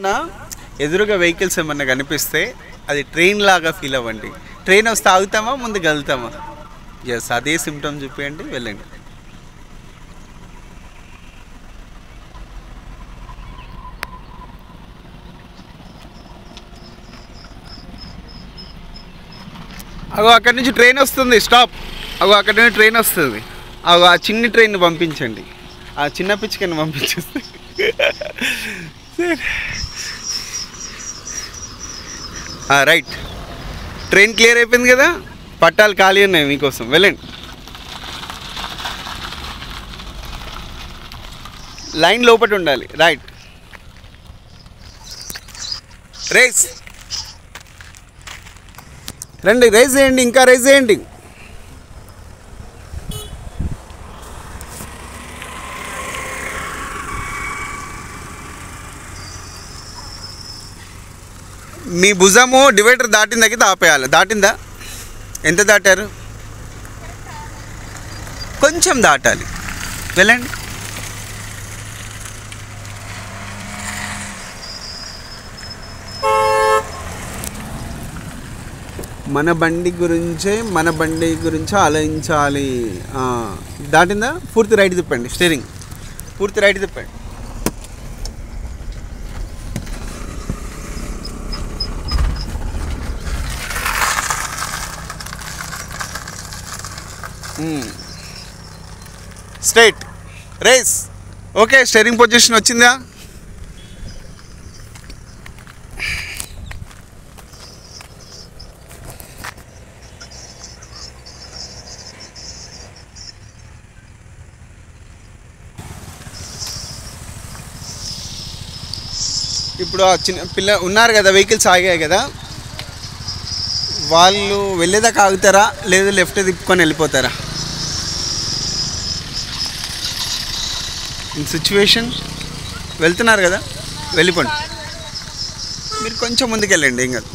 ఏమన్నా ఎదురుగా వెహికల్స్ ఏమన్నా కనిపిస్తే అది ట్రైన్ లాగా ఫీల్ అవ్వండి. ట్రైన్ వస్తే ఆగుతామా, ముందు కలుగుతామా? ఎస్, అదే సిమ్టమ్ చూపించండి, వెళ్ళండి. అగో అక్కడి నుంచి ట్రైన్ వస్తుంది, స్టాప్. అగో అక్కడి నుంచి ట్రైన్ వస్తుంది. అగో ఆ చిన్ని ట్రైన్ పంపించండి, ఆ చిన్న పిచ్చికని పంపించేస్తే. రైట్, ట్రైన్ క్లియర్ అయిపోయింది కదా, పట్టాలు ఖాళీ ఉన్నాయి మీకోసం, వెళ్ళండి. లైన్ లోపల ఉండాలి. రైట్, రేస్ రండి, రైజ్ చేయండి, ఇంకా రైజ్ చేయండి. మీ భుజము డివైడర్ దాటిందకి ఆపేయాలి. దాటిందా? ఎంత దాటారు? కొంచెం దాటాలి, వెళ్ళండి. మన బండి గురించే ఆలోచించాలి. దాటిందా? పూర్తి రైట్ తిప్పండి, స్టీరింగ్ పూర్తి రైట్ తిప్పండి. Straight, race. Okay, steering position వచ్చిందా? ఇప్పుడు ఆ చిన్న పిల్ల ఉన్నారు కదా, వెహికల్స్ ఆగాయి కదా, వాళ్ళు వెళ్ళేదాకా ఆగుతారా, లేదా లెఫ్ట్ తిప్పుకొని వెళ్ళిపోతారా? సిచ్యువేషన్ వెళ్తున్నారు కదా, వెళ్ళిపోండి. మీరు కొంచెం ముందుకు వెళ్ళండి, ఏం కాదు.